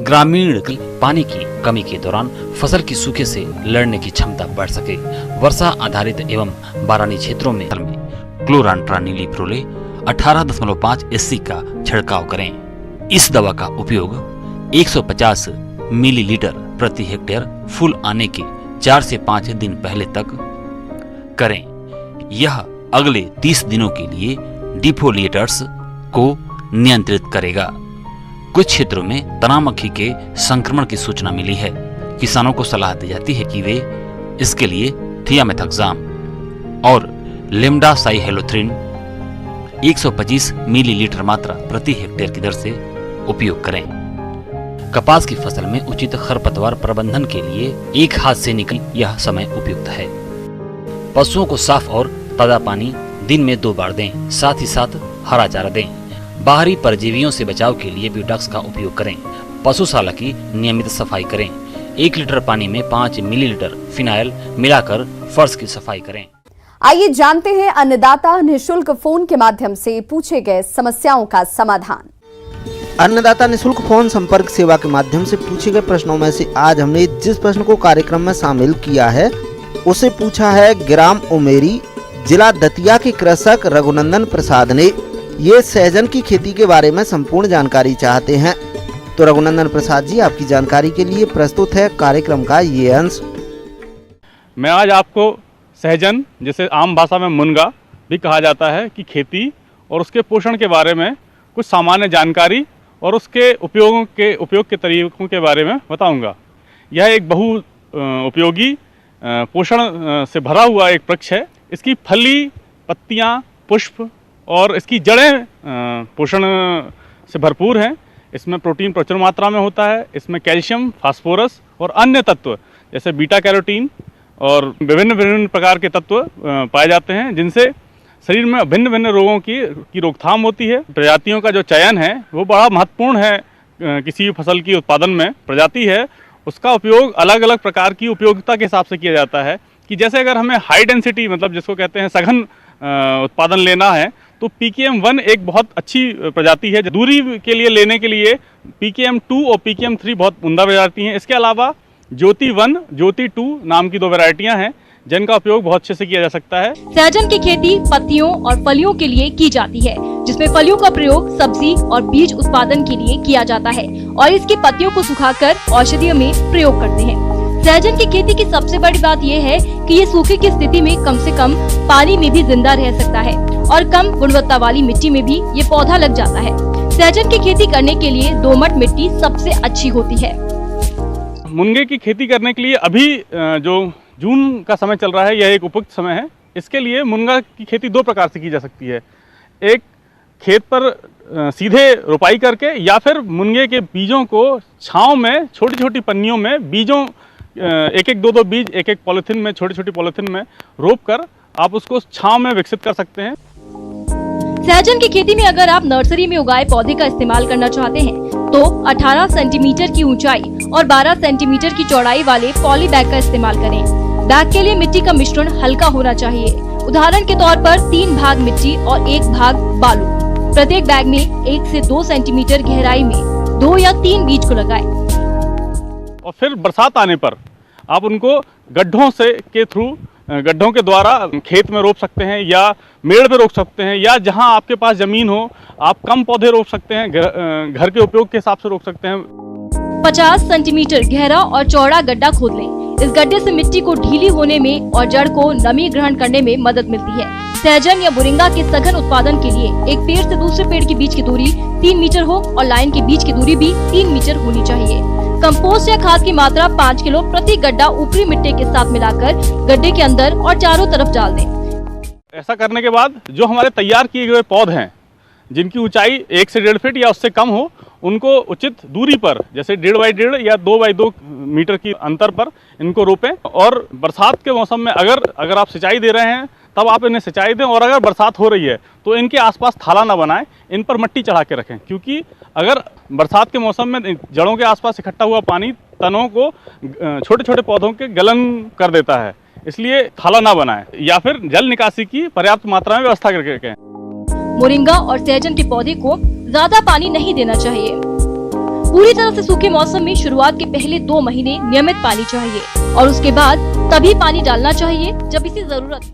ग्रामीण की पानी की कमी के दौरान फसल की सूखे से लड़ने की क्षमता बढ़ सके। वर्षा आधारित एवं बारानी क्षेत्रों में क्लोरांट्रानिलीप्रोले 18.5 SC का छिड़काव करें। इस दवा का उपयोग 150 मिलीलीटर प्रति हेक्टेयर फूल आने के 4 से 5 दिन पहले तक करें। यह अगले 30 दिनों के लिए डिफोलिएटर्स को नियंत्रित करेगा। कुछ क्षेत्रों में तना मक्खी के संक्रमण की सूचना मिली है। किसानों को सलाह दी जाती है कि वे इसके लिए थियामेथाक्साम और लिम्डासाइहेलोथ्रिन 125 मिलीलीटर मात्रा प्रति हेक्टेयर की दर से उपयोग करें। कपास की फसल में उचित खरपतवार प्रबंधन के लिए एक हाथ से निकल यह समय उपयुक्त है। पशुओं को साफ और ताजा पानी दिन में 2 बार दें, साथ ही साथ हरा चारा दें। बाहरी परजीवियों से बचाव के लिए ब्यूटॉक्स का उपयोग करें। पशुशाला की नियमित सफाई करें। 1 लीटर पानी में 5 मिलीलीटर फिनाइल मिलाकर फर्श की सफाई करें। आइए जानते हैं अन्नदाता निःशुल्क फोन के माध्यम से पूछे गए समस्याओं का समाधान। अन्नदाता निःशुल्क फोन संपर्क सेवा के माध्यम से पूछे गए प्रश्नों में से आज हमने जिस प्रश्न को कार्यक्रम में शामिल किया है उसे पूछा है ग्राम उमेरी, जिला दतिया के कृषक रघुनंदन प्रसाद ने। ये सहजन की खेती के बारे में संपूर्ण जानकारी चाहते हैं। तो रघुनंदन प्रसाद जी, आपकी जानकारी के लिए प्रस्तुत है कार्यक्रम का ये अंश। मैं आज आपको सहजन, जिसे आम भाषा में मुनगा भी कहा जाता है, की खेती और उसके पोषण के बारे में कुछ सामान्य जानकारी और उसके उपयोग के तरीकों के बारे में बताऊंगा। यह एक बहु उपयोगी पोषण से भरा हुआ एक वृक्ष है। इसकी फली, पत्तियां, पुष्प और इसकी जड़ें पोषण से भरपूर हैं। इसमें प्रोटीन प्रचुर मात्रा में होता है। इसमें कैल्शियम, फास्फोरस और अन्य तत्व जैसे बीटा कैरोटीन और विभिन्न प्रकार के तत्व पाए जाते हैं, जिनसे शरीर में भिन्न भिन्न रोगों की रोकथाम होती है। प्रजातियों का जो चयन है वो बड़ा महत्वपूर्ण है। किसी भी फसल की उत्पादन में प्रजाति है उसका उपयोग अलग अलग प्रकार की उपयोगिता के हिसाब से किया जाता है। कि जैसे अगर हमें हाई डेंसिटी, मतलब जिसको कहते हैं सघन उत्पादन लेना है, तो PKM1 एक बहुत अच्छी प्रजाति है। दूरी के लिए लेने के लिए PKM2 और PKM3 बहुत उम्दा प्रजाति हैं। इसके अलावा ज्योति 1, ज्योति 2 नाम की 2 वैरायटियां हैं जिनका उपयोग बहुत अच्छे से किया जा सकता है। सहजन की खेती पत्तियों और फलियों के लिए की जाती है, जिसमें फलियों का प्रयोग सब्जी और बीज उत्पादन के लिए किया जाता है और इसकी पत्तियों को सुखाकर औषधियों में प्रयोग करते हैं। सहजन की खेती की सबसे बड़ी बात यह है कि ये सूखे की स्थिति में कम से कम पानी में भी जिंदा रह सकता है और कम गुणवत्ता वाली मिट्टी में भी ये पौधा लग जाता है। सहजन की खेती करने के लिए दोमट मिट्टी सबसे अच्छी होती है। मुनगे की खेती करने के लिए अभी जो जून का समय चल रहा है, यह एक उपयुक्त समय है। इसके लिए मुनगा की खेती 2 प्रकार से की जा सकती है। एक, खेत पर सीधे रोपाई करके, या फिर मुनगे के बीजों को छांव में छोटी छोटी पन्नियों में बीजों 1-2 बीज एक पॉलिथीन में, छोटी छोटी पॉलिथीन में रोप कर आप उसको छांव में विकसित कर सकते हैं। सहजन की खेती में अगर आप नर्सरी में उगाए पौधे का इस्तेमाल करना चाहते हैं तो 18 सेंटीमीटर की ऊंचाई और 12 सेंटीमीटर की चौड़ाई वाले पॉली बैग का इस्तेमाल करें। बैग के लिए मिट्टी का मिश्रण हल्का होना चाहिए। उदाहरण के तौर पर 3 भाग मिट्टी और 1 भाग बालू। प्रत्येक बैग में 1 से 2 सेंटीमीटर गहराई में 2 या 3 बीज को लगाएं। और फिर बरसात आने पर आप उनको गड्ढों के द्वारा खेत में रोप सकते हैं, या मेड़ पे रोप सकते हैं, या जहां आपके पास जमीन हो आप कम पौधे रोप सकते हैं, घर के उपयोग के हिसाब से रोप सकते हैं। 50 सेंटीमीटर गहरा और चौड़ा गड्ढा खोद लें। इस गड्ढे से मिट्टी को ढीली होने में और जड़ को नमी ग्रहण करने में मदद मिलती है। सहजन या मोरिंगा के सघन उत्पादन के लिए एक पेड़ से दूसरे पेड़ के बीच की दूरी 3 मीटर हो और लाइन के बीच की दूरी भी 3 मीटर होनी चाहिए। कंपोस्ट या खाद की मात्रा 5 किलो प्रति गड्ढा ऊपरी मिट्टी के साथ मिलाकर गड्ढे के अंदर और चारों तरफ डाल दें। ऐसा करने के बाद जो हमारे तैयार किए गए पौधे हैं, जिनकी ऊंचाई 1 से 1.5 फीट या उससे कम हो, उनको उचित दूरी पर, जैसे 1.5 बाई 1.5 या 2 बाई 2 मीटर की अंतर पर इनको रोपें। और बरसात के मौसम में अगर आप सिंचाई दे रहे हैं तब आप इन्हें सिंचाई दें, और अगर बरसात हो रही है तो इनके आसपास थाला ना बनाएं, इन पर मिट्टी चढ़ा के रखें, क्योंकि अगर बरसात के मौसम में जड़ों के आसपास इकट्ठा हुआ पानी तनों को, छोटे छोटे पौधों के गलन कर देता है। इसलिए थाला ना बनाएं, या फिर जल निकासी की पर्याप्त मात्रा में व्यवस्था करके रखें। मोरिंगा और सहजन के पौधे को ज्यादा पानी नहीं देना चाहिए। पूरी तरह से सूखे मौसम में शुरुआत के पहले 2 महीने नियमित पानी चाहिए और उसके बाद तभी पानी डालना चाहिए जब इसे जरूरत हो।